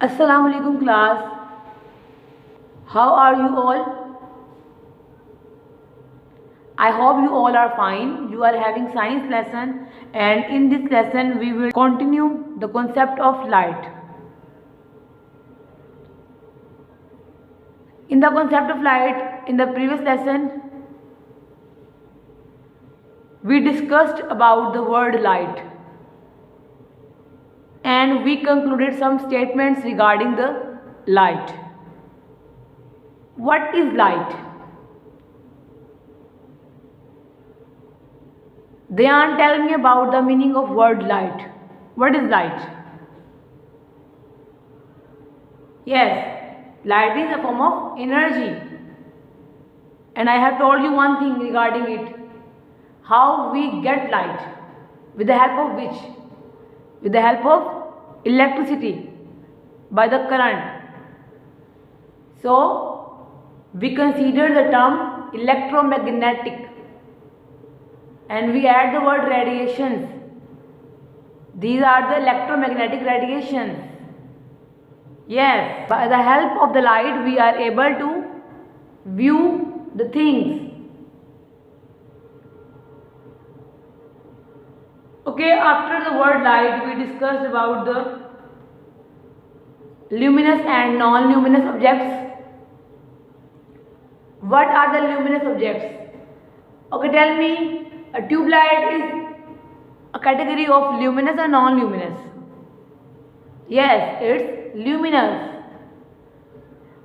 Assalamu alaikum class. How are you all? I hope you all are fine. You are having science lesson, and in this lesson we will continue the concept of light. In the concept of light, in the previous lesson we discussed about the word light, and we concluded some statements regarding the light. What is light? Dhyan, tell me about the meaning of word light. What is light? Yes, light is a form of energy. And I have told you one thing regarding it. How we get light? With the help of which? With the help of electricity, by the current. So, we consider the term electromagnetic. And we add the word radiations. These are the electromagnetic radiations. Yes, by the help of the light we are able to view the things. Okay, after the word light we discussed about the luminous and non-luminous objects. What are the luminous objects? Okay, tell me, a tube light is a category of luminous or non-luminous? Yes, it's luminous.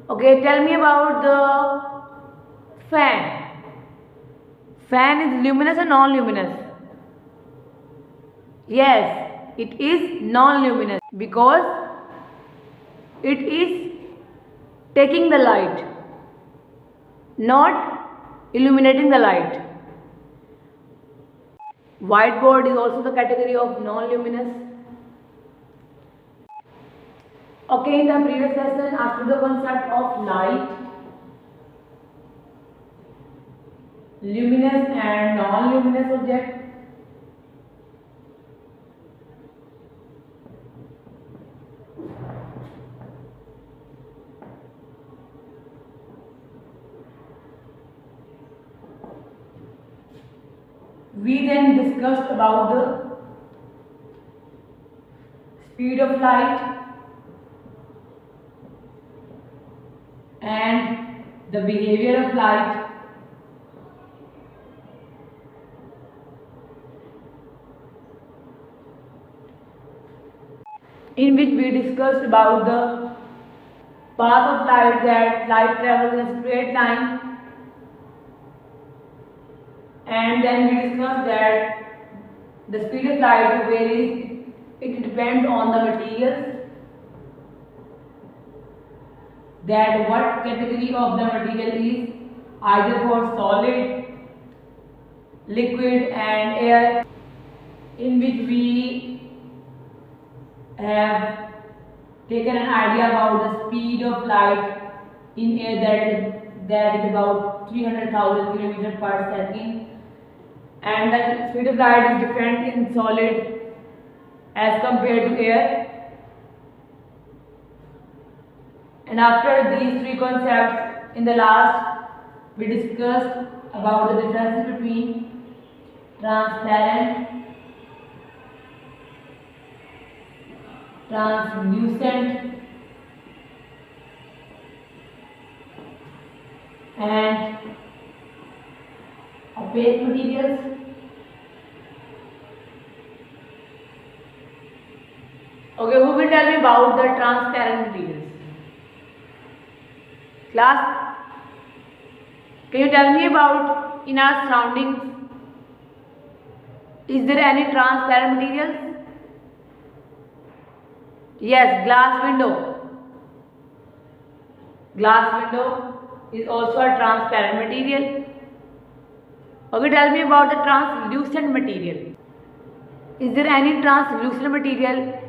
Okay, tell me about the fan. Fan is luminous or non-luminous? Yes, it is non-luminous because it is taking the light, not illuminating the light. Whiteboard is also the category of non-luminous. Okay, in the previous lesson, after the concept of light, luminous and non-luminous object, we then discussed about the speed of light and the behavior of light. In which we discussed about the path of light, that light travels in a straight line. And then we discussed that the speed of light varies, it depends on the materials, that what category of the material is, either for solid, liquid and air, in which we have taken an idea about the speed of light in air, that is about 300,000 km per second. And the speed of light is different in solid as compared to air. And after these three concepts, in the last we discussed about the difference between transparent, translucent and opaque materials. Okay, who will tell me about the transparent materials? Class, can you tell me about in our surroundings, is there any transparent materials? Yes, glass window. Glass window is also a transparent material. Okay, tell me about the translucent material. Is there any translucent material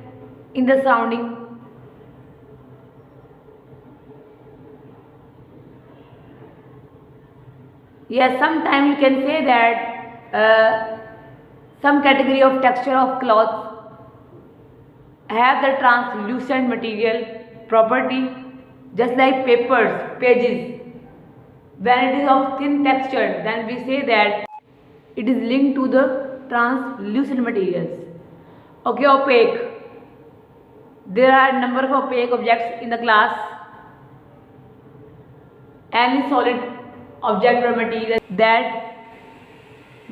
in the surrounding? Yes, sometimes you can say that some category of texture of cloth have the translucent material, property, just like papers, pages. When it is of thin texture, then we say that it is linked to the translucent materials. Okay, opaque. There are a number of opaque objects in the class. Any solid object or material that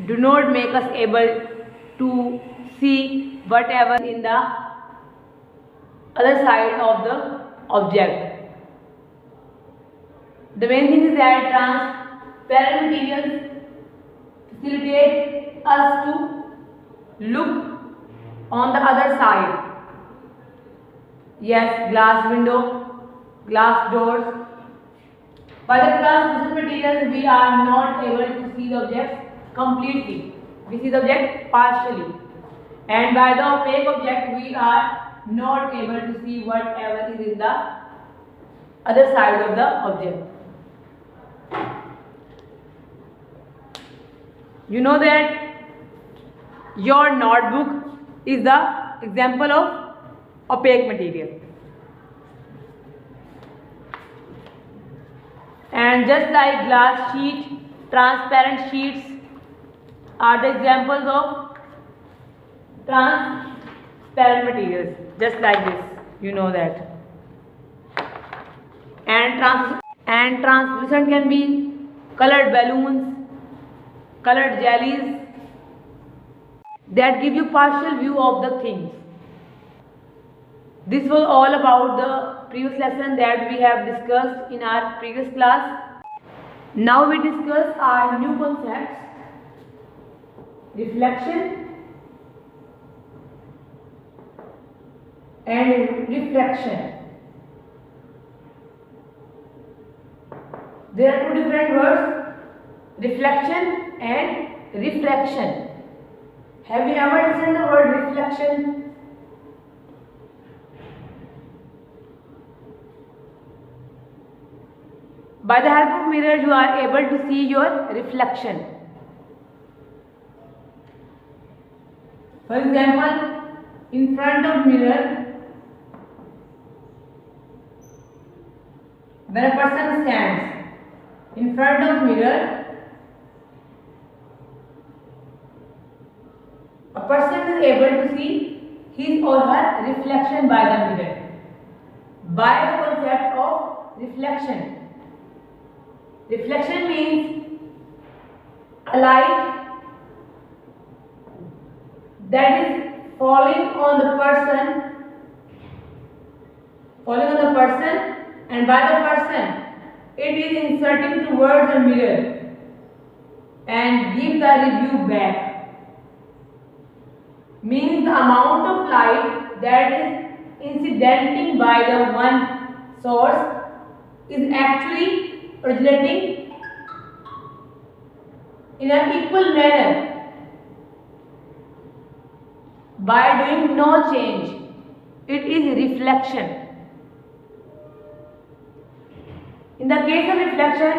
do not make us able to see whatever in the other side of the object. The main thing is that transparent materials facilitate us to look on the other side. Yes, glass window, glass doors. By the translucent materials, we are not able to see the objects completely. We see the object partially. And by the opaque object, we are not able to see whatever is in the other side of the object. You know that your notebook is the example of opaque material. And just like glass sheet, transparent sheets are the examples of transparent materials, just like this, you know that. And translucent can be colored balloons, colored jellies that give you partial view of the things. This was all about the previous lesson that we have discussed in our previous class. Now we discuss our new concepts: reflection and refraction. There are two different words, reflection and refraction. Have you ever listened to the word reflection? By the help of mirror, you are able to see your reflection. For example, in front of mirror, when a person stands in front of mirror, a person is able to see his or her reflection by the mirror, by the concept of reflection. Reflection means a light that is falling on the person, and by the person it is inserting towards the mirror and give the review back. Means the amount of light that is incidenting by the one source is actually originating in an equal manner by doing no change. It is reflection. In the case of reflection,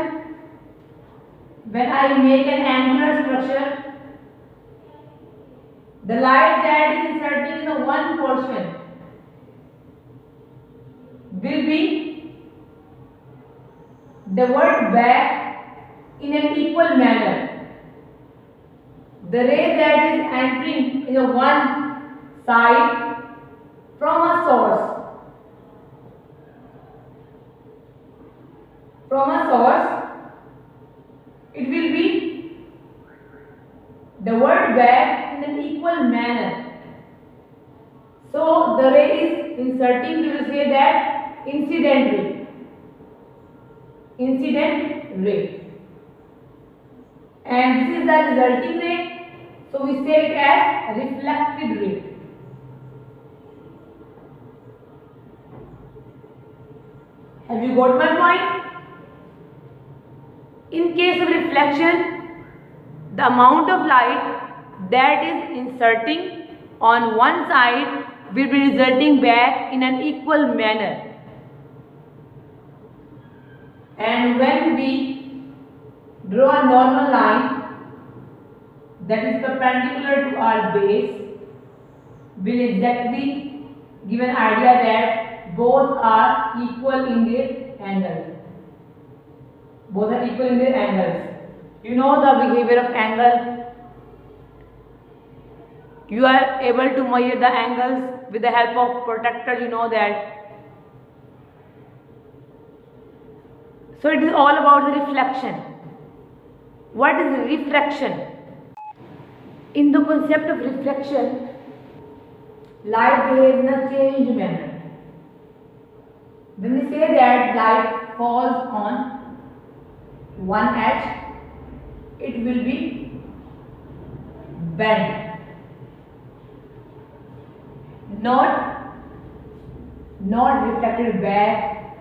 when I make an angular structure, the light that is inserting in the one portion will be diverted back in an equal manner. The ray that is entering in the one side from a source, it will be diverted back in an equal manner. So the ray is inserting, we will say that incident ray. And this is the resulting ray, so we say it as reflected ray. Have you got my point? In case of reflection, the amount of light that is inserting on one side will be resulting back in an equal manner. And when we draw a normal line that is perpendicular to our base, will exactly give an idea that both are equal in their angles. Both are equal in their angles. You know the behavior of angle. You are able to measure the angles with the help of protractor, you know that. So it is all about the reflection. What is refraction? In the concept of reflection, light behaves in a changed manner. When we say that light falls on one edge, it will be bent, not reflected back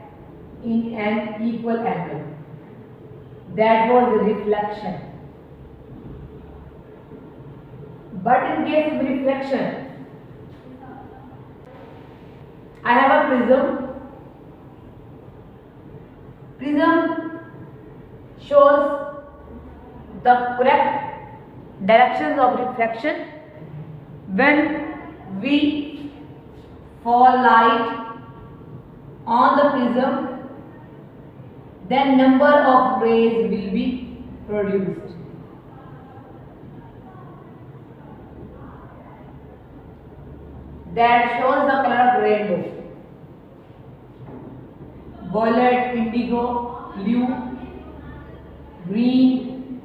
in an equal angle. That was the reflection. But in case of reflection, I have a prism. Prism shows the correct directions of reflection. When we fall light on the prism, then number of rays will be produced. That shows the color of rainbow. Violet, indigo, blue, green,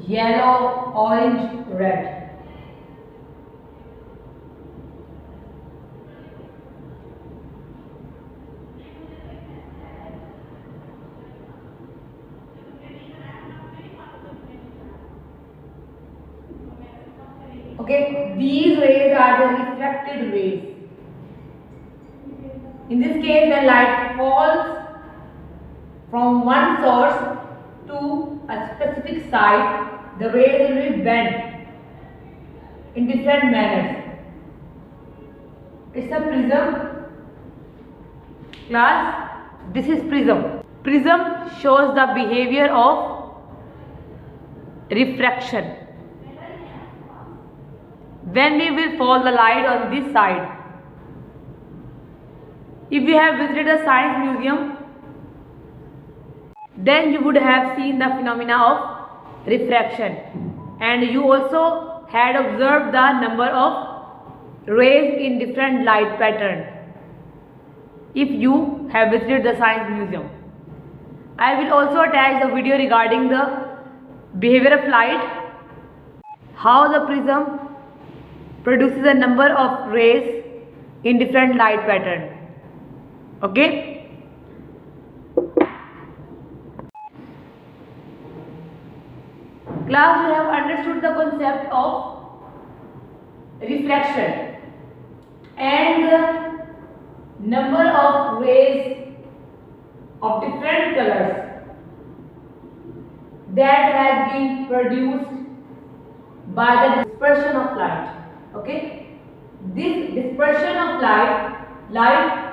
yellow, orange, red. Okay, these rays are the refracted rays. In this case, when light falls from one source to a specific side, the rays will be bent in different manners. It's a prism. Class, this is prism. Prism shows the behavior of refraction. When we will fall the light on this side, if you have visited a science museum, then you would have seen the phenomena of refraction, and you also had observed the number of rays in different light pattern if you have visited the science museum. I will also attach the video regarding the behavior of light, how the prism produces a number of rays in different light pattern. Okay? Class, you have understood the concept of reflection and the number of rays of different colors that has been produced by the dispersion of light. Okay, this dispersion of light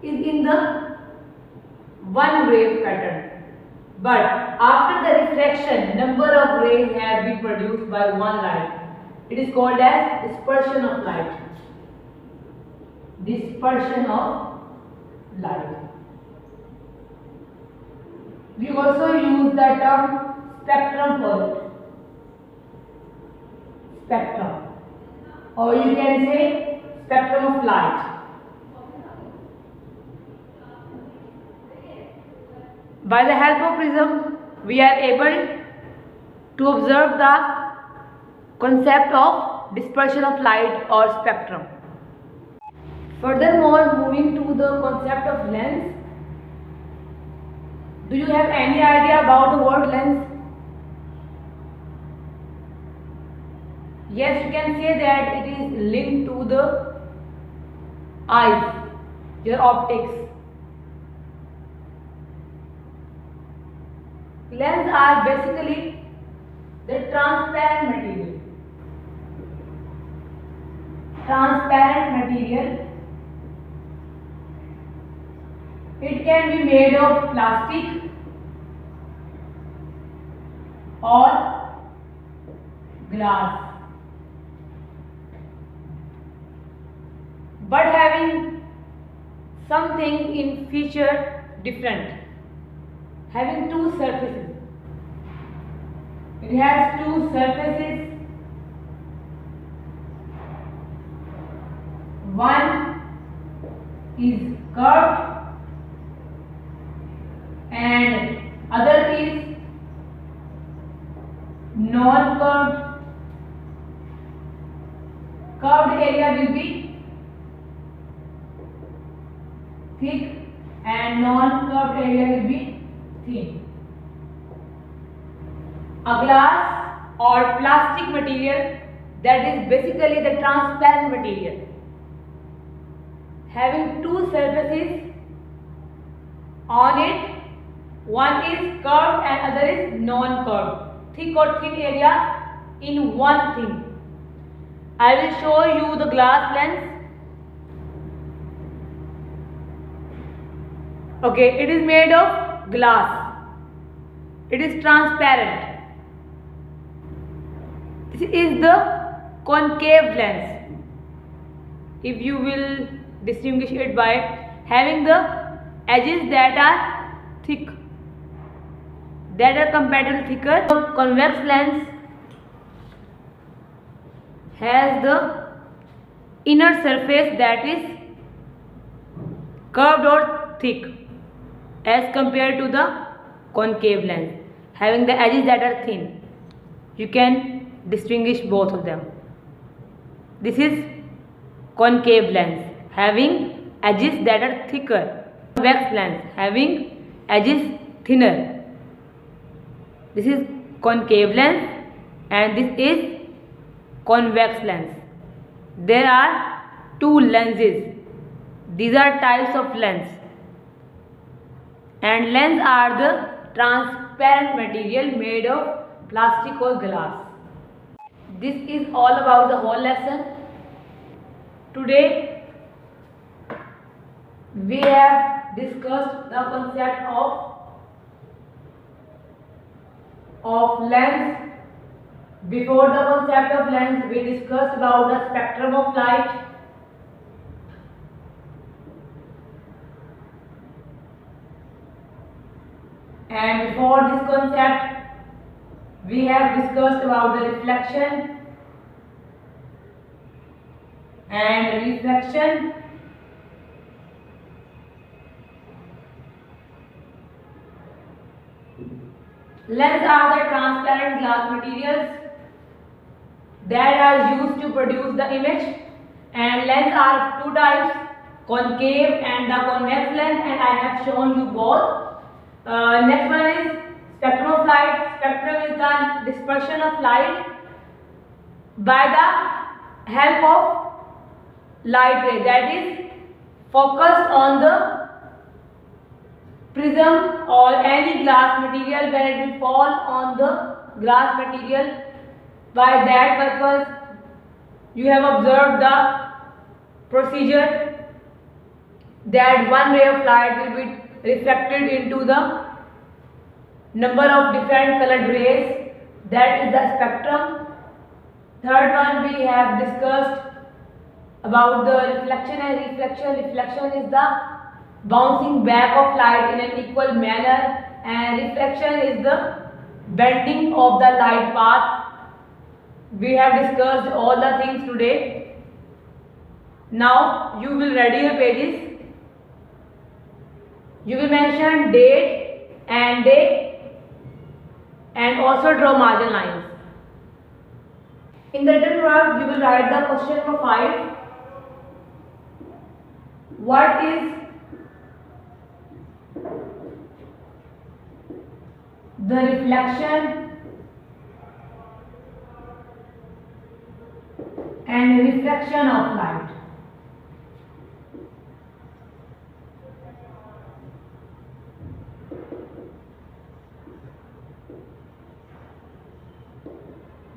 is in the one wave pattern, but after the reflection, number of rays have been produced by one light. It is called as dispersion of light. Dispersion of light. We also use the term spectrum for it. Spectrum. Or you can say spectrum of light. By the help of prism, we are able to observe the concept of dispersion of light or spectrum. Furthermore, moving to the concept of lens. Do you have any idea about the word lens? Yes, you can say that it is linked to the eyes, your optics. Lenses are basically the transparent material. Transparent material. It can be made of plastic or glass, but having something in feature different, having two surfaces. It has two surfaces. One is curved and other is non-curved. Curved area will be thick and non-curved area will be thin. A glass or plastic material, that is basically the transparent material, having two surfaces on it. One is curved and other is non-curved. Thick or thin area in one thing. I will show you the glass lens. Okay, it is made of glass. It is transparent. This is the concave lens. If you will distinguish it by having the edges that are thick, that are comparatively thicker. The convex lens has the inner surface that is curved or thick as compared to the concave lens having the edges that are thin. You can distinguish both of them. This is concave lens having edges that are thicker. Convex lens having edges thinner. This is concave lens and this is convex lens. There are two lenses. These are types of lens. And lens are the transparent material made of plastic or glass. This is all about the whole lesson. Today we have discussed the concept of lens. Before the concept of lens, we discussed about the spectrum of light. And before this concept, we have discussed about the reflection and reflection. Lens are the transparent glass materials that are used to produce the image, and lens are two types, concave and the convex lens, and I have shown you both. Next one is spectrum of light. Spectrum is the dispersion of light by the help of light ray that is focused on the prism or any glass material. When it will fall on the glass material, by that purpose you have observed the procedure that one ray of light will be reflected into the number of different colored rays. That is the spectrum. Third one, we have discussed about the reflection and reflection. Reflection is the bouncing back of light in an equal manner, and reflection is the bending of the light path. We have discussed all the things today. Now you will ready your pages. You will mention date and day and also draw margin lines. In the written work, you will write the question number 5. What is the reflection and reflection of light?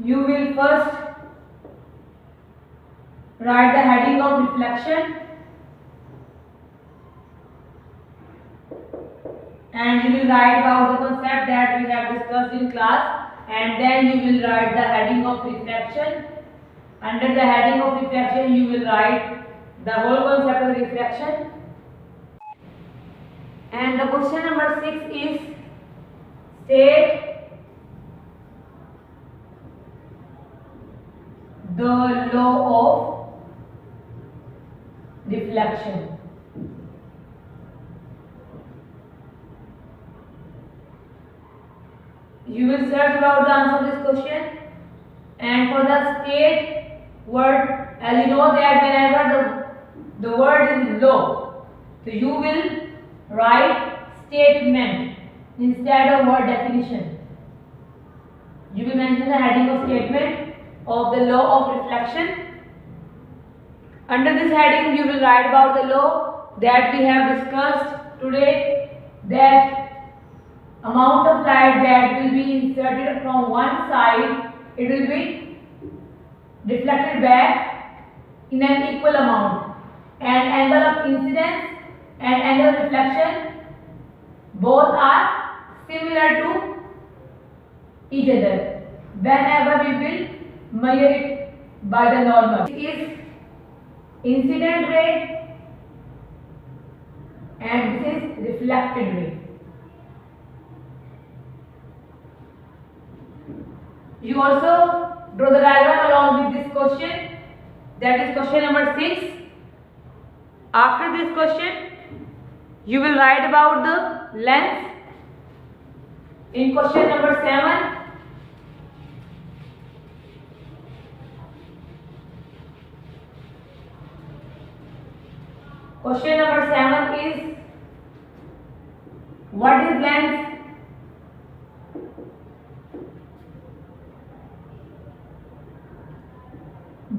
You will first write the heading of reflection and you will write about the concept that we have discussed in class, and then you will write the heading of reflection. Under the heading of reflection you will write the whole concept of reflection, And the question number 6 is state the law of reflection. You will search about the answer of this question, and for the state word, as you know that whenever the word is law, so you will write statement instead of word definition. You will mention the heading of statement of the law of reflection. Under this heading you will write about the law that we have discussed today, that amount of light that will be inserted from one side, it will be reflected back in an equal amount, and angle of incidence and angle of reflection both are similar to each other whenever we will measure it by the normal. This is incident ray and this is reflected ray. You also draw the diagram along with this question, that is question number 6. After this question you will write about the length. In question number 7, question number 7 is what is length?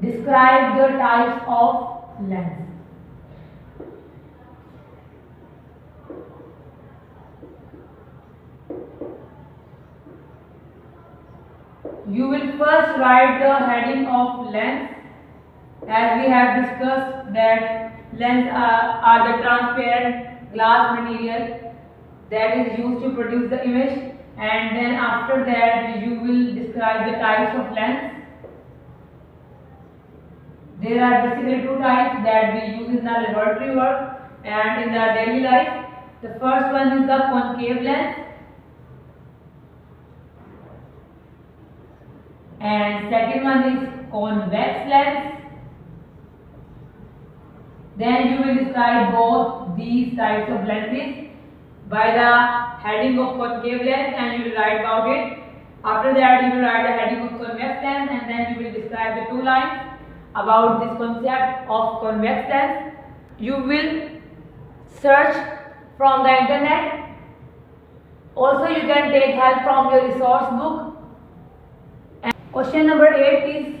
Describe the types of lens. You will first write the heading of lens, as we have discussed that lens are the transparent glass material that is used to produce the image, and then after that you will describe the types of lens. There are basically two types that we use in the laboratory work and in the daily life. The first one is the concave lens, and second one is convex lens. Then you will describe both these types of lenses by the heading of concave lens, and you will write about it. After that you will write the heading of convex lens, and then you will describe the two lines about this concept of convex lens. You will search from the internet. Also you can take help from your resource book. And question number 8 is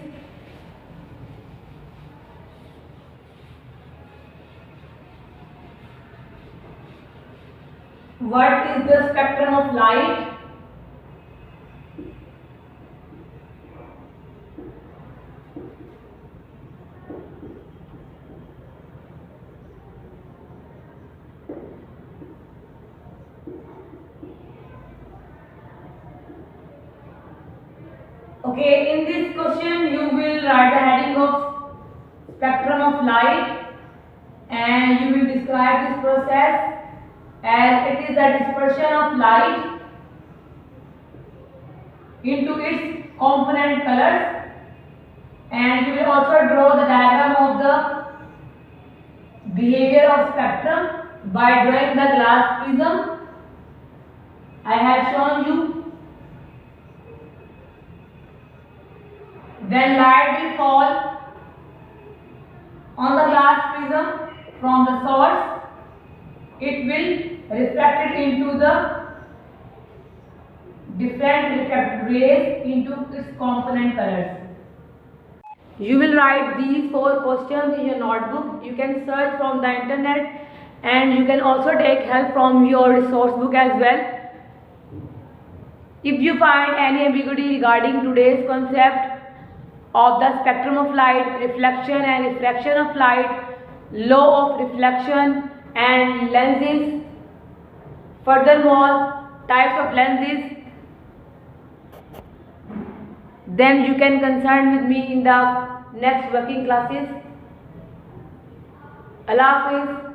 what is the spectrum of light? Okay, in this question you will write the heading of spectrum of light, and you will describe this process as it is the dispersion of light into its component colors, and you will also draw the diagram of the behavior of spectrum by drawing the glass prism. I have shown you. When light will fall on the glass prism from the source, it will reflect it into the different reflected rays into its component colors. You will write these 4 questions in your notebook. You can search from the internet, and you can also take help from your resource book as well. If you find any ambiguity regarding today's concept of the spectrum of light, reflection and refraction of light, law of reflection and lenses, furthermore types of lenses, then you can consult with me in the next working classes. Allah Hafiz.